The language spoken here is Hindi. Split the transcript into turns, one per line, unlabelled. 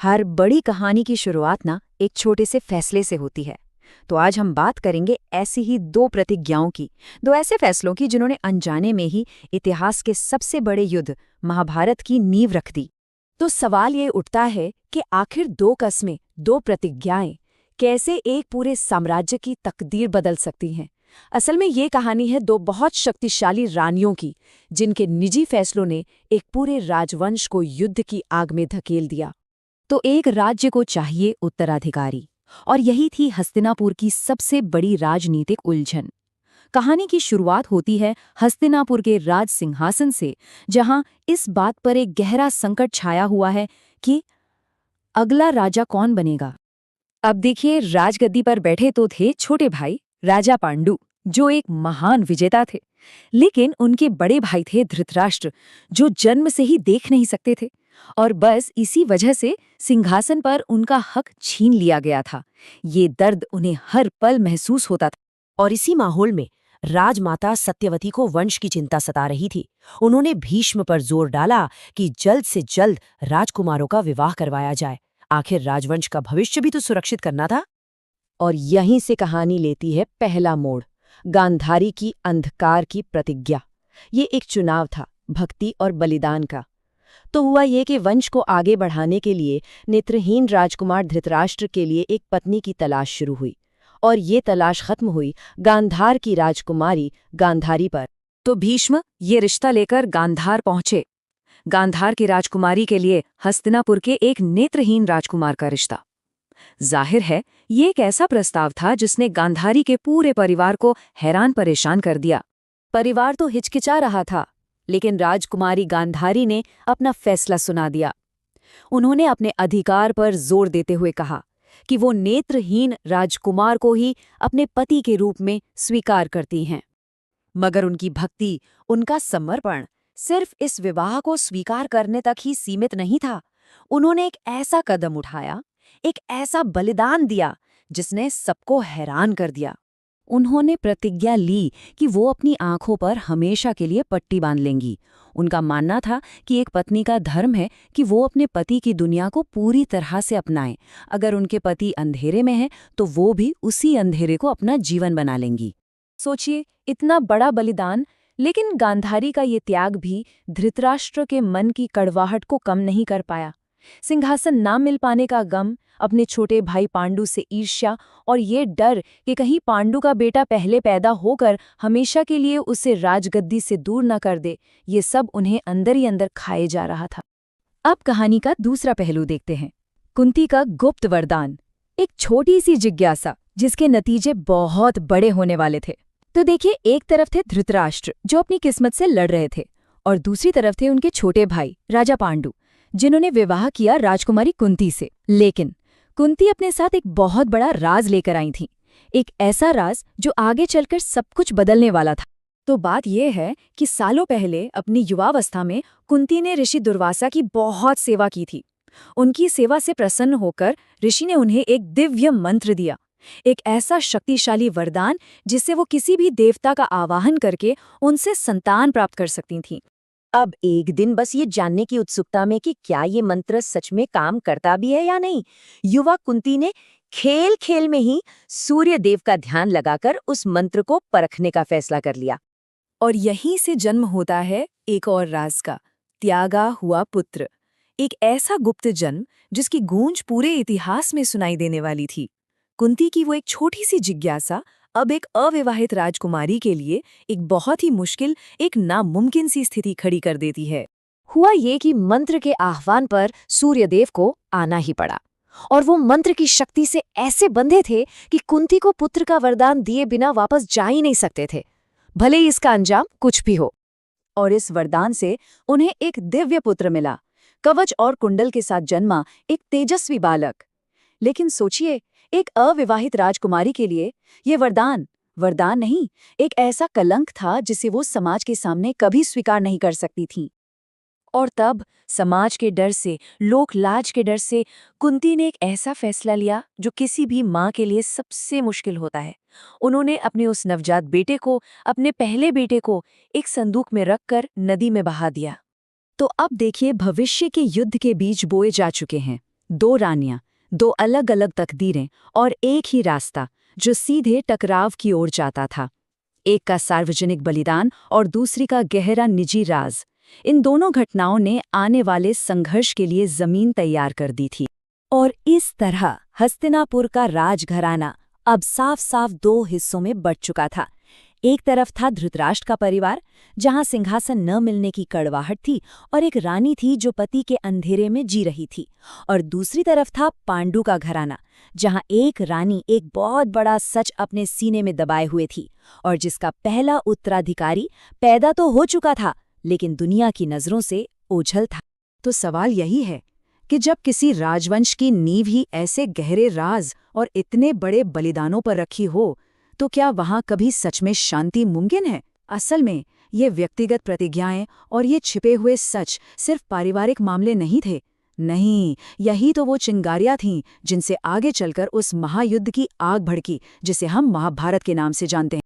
हर बड़ी कहानी की शुरुआत ना एक छोटे से फैसले से होती है। तो आज हम बात करेंगे ऐसी ही दो प्रतिज्ञाओं की, दो ऐसे फैसलों की जिन्होंने अनजाने में ही इतिहास के सबसे बड़े युद्ध महाभारत की नींव रख दी।
तो सवाल ये उठता है कि आखिर दो कस्में, दो प्रतिज्ञाएं कैसे एक पूरे साम्राज्य की तकदीर बदल सकती हैं। असल में ये कहानी है दो बहुत शक्तिशाली रानियों की, जिनके निजी फैसलों ने एक पूरे राजवंश को युद्ध की आग में धकेल दिया।
तो एक राज्य को चाहिए उत्तराधिकारी, और यही थी हस्तिनापुर की सबसे बड़ी राजनीतिक उलझन। कहानी की शुरुआत होती है हस्तिनापुर के राज सिंहासन से, जहां इस बात पर एक गहरा संकट छाया हुआ है कि अगला राजा कौन बनेगा। अब देखिए, राजगद्दी पर बैठे तो थे छोटे भाई राजा पांडु, जो एक महान विजेता थे। लेकिन उनके बड़े भाई थे धृतराष्ट्र, जो जन्म से ही देख नहीं सकते थे, और बस इसी वजह से सिंहासन पर उनका हक छीन लिया गया था। ये दर्द उन्हें हर पल महसूस होता था।
और इसी माहौल में राजमाता सत्यवती को वंश की चिंता सता रही थी। उन्होंने भीष्म पर जोर डाला कि जल्द से जल्द राजकुमारों का विवाह करवाया जाए। आखिर राजवंश का भविष्य भी तो सुरक्षित करना था।
और यहीं से कहानी लेती है पहला मोड़, गांधारी की अंधकार की प्रतिज्ञा। ये एक चुनाव था, भक्ति और बलिदान का। तो हुआ ये कि वंश को आगे बढ़ाने के लिए नेत्रहीन राजकुमार धृतराष्ट्र के लिए एक पत्नी की तलाश शुरू हुई, और ये तलाश खत्म हुई गांधार की राजकुमारी गांधारी पर।
तो भीष्म ये रिश्ता लेकर गांधार पहुंचे। गांधार की राजकुमारी के लिए हस्तिनापुर के एक नेत्रहीन राजकुमार का रिश्ता। जाहिर है, ये एक ऐसा प्रस्ताव था जिसने गांधारी के पूरे परिवार को हैरान परेशान कर दिया।
परिवार तो हिचकिचा रहा था, लेकिन राजकुमारी गांधारी ने अपना फैसला सुना दिया। उन्होंने अपने अधिकार पर जोर देते हुए कहा कि वो नेत्रहीन राजकुमार को ही अपने पति के रूप में स्वीकार करती हैं। मगर उनकी भक्ति, उनका समर्पण सिर्फ इस विवाह को स्वीकार करने तक ही सीमित नहीं था। उन्होंने एक ऐसा कदम उठाया, एक ऐसा बलिदान दिया जिसने सबको हैरान कर दिया। उन्होंने प्रतिज्ञा ली कि वो अपनी आंखों पर हमेशा के लिए पट्टी बांध लेंगी। उनका मानना था कि एक पत्नी का धर्म है कि वो अपने पति की दुनिया को पूरी तरह से अपनाए। अगर उनके पति अंधेरे में हैं, तो वो भी उसी अंधेरे को अपना जीवन बना लेंगी। सोचिए, इतना बड़ा बलिदान, लेकिन गांधारी का ये त्याग भी धृतराष्ट्र के मन की कड़वाहट को कम नहीं कर पाया। सिंहासन ना मिल पाने का गम, अपने छोटे भाई पांडु से ईर्ष्या, और ये डर कि कहीं पांडु का बेटा पहले पैदा होकर हमेशा के लिए उसे राजगद्दी से दूर न कर दे, ये सब उन्हें अंदर ही अंदर खाए जा रहा था। अब कहानी का दूसरा पहलू देखते हैं, कुंती का गुप्त वरदान। एक छोटी सी जिज्ञासा जिसके नतीजे बहुत बड़े होने वाले थे। तो देखिए, एक तरफ थे धृतराष्ट्र, जो अपनी किस्मत से लड़ रहे थे, और दूसरी तरफ थे उनके छोटे भाई राजा पांडु, जिन्होंने विवाह किया राजकुमारी कुंती से। लेकिन कुंती अपने साथ एक बहुत बड़ा राज लेकर आई थी, एक ऐसा राज जो आगे चलकर सब कुछ बदलने वाला था। तो बात यह है कि सालों पहले अपनी युवावस्था में कुंती ने ऋषि दुर्वासा की बहुत सेवा की थी। उनकी सेवा से प्रसन्न होकर ऋषि ने उन्हें एक दिव्य मंत्र दिया, एक ऐसा शक्तिशाली वरदान जिससे वो किसी भी देवता का आवाहन करके उनसे संतान प्राप्त कर सकती थीं। अब एक दिन बस ये जानने की उत्सुकता में कि क्या ये मंत्र सच में काम करता भी है या नहीं, युवा कुंती ने खेल खेल में ही सूर्य देव का ध्यान लगाकर उस मंत्र को परखने का फैसला कर लिया।
और यहीं से जन्म होता है एक और राज का, त्यागा हुआ पुत्र। एक ऐसा गुप्त जन्म जिसकी गूंज पूरे इतिहास में सुनाई देने वाली थी। कुंती की वो एक छोटी सी जिज्ञासा अब एक अविवाहित राजकुमारी के लिए एक बहुत ही मुश्किल, एक नामुमकिन सी स्थिति खड़ी कर देती है।
हुआ ये कि मंत्र के आह्वान पर सूर्यदेव को आना ही पड़ा, और वो मंत्र की शक्ति से ऐसे बंधे थे कि कुंती को पुत्र का वरदान दिए बिना वापस जा ही नहीं सकते थे, भले ही इसका अंजाम कुछ भी हो। और इस वरदान से उन्हें एक दिव्य पुत्र मिला, कवच और कुंडल के साथ जन्मा एक तेजस्वी बालक। लेकिन सोचिए, एक अविवाहित राजकुमारी के लिए ये वरदान नहीं, एक ऐसा कलंक था जिसे वो समाज के सामने कभी स्वीकार नहीं कर सकती थीं। और तब समाज के डर से, लोक लाज के डर से, कुंती ने एक ऐसा फैसला लिया जो किसी भी माँ के लिए सबसे मुश्किल होता है। उन्होंने अपने उस नवजात बेटे को, अपने पहले बेटे को, एक संदूक में रखकर नदी में बहा दिया। तो अब देखिए, भविष्य के युद्ध के बीज बोए जा चुके हैं। दो रानियां, दो अलग अलग तकदीरें और एक ही रास्ता जो सीधे टकराव की ओर जाता था। एक का सार्वजनिक बलिदान और दूसरी का गहरा निजी राज। इन दोनों घटनाओं ने आने वाले संघर्ष के लिए जमीन तैयार कर दी थी। और इस तरह हस्तिनापुर का राजघराना अब साफ साफ दो हिस्सों में बंट चुका था। एक तरफ था धृतराष्ट्र का परिवार, जहां सिंहासन न मिलने की कड़वाहट थी और एक रानी थी जो पति के अंधेरे में जी रही थी। और दूसरी तरफ था पांडु का घराना, जहां एक रानी एक बहुत बड़ा सच अपने सीने में दबाए हुए थी और जिसका पहला उत्तराधिकारी पैदा तो हो चुका था, लेकिन दुनिया की नजरों से ओझल था। तो सवाल यही है कि जब किसी राजवंश की नींव ही ऐसे गहरे राज और इतने बड़े बलिदानों पर रखी हो, तो क्या वहां कभी सच में शांति मुमकिन है? असल में ये व्यक्तिगत प्रतिज्ञाएं और ये छिपे हुए सच सिर्फ पारिवारिक मामले नहीं थे। नहीं, यही तो वो चिंगारियां थीं जिनसे आगे चलकर उस महायुद्ध की आग भड़की जिसे हम महाभारत के नाम से जानते हैं।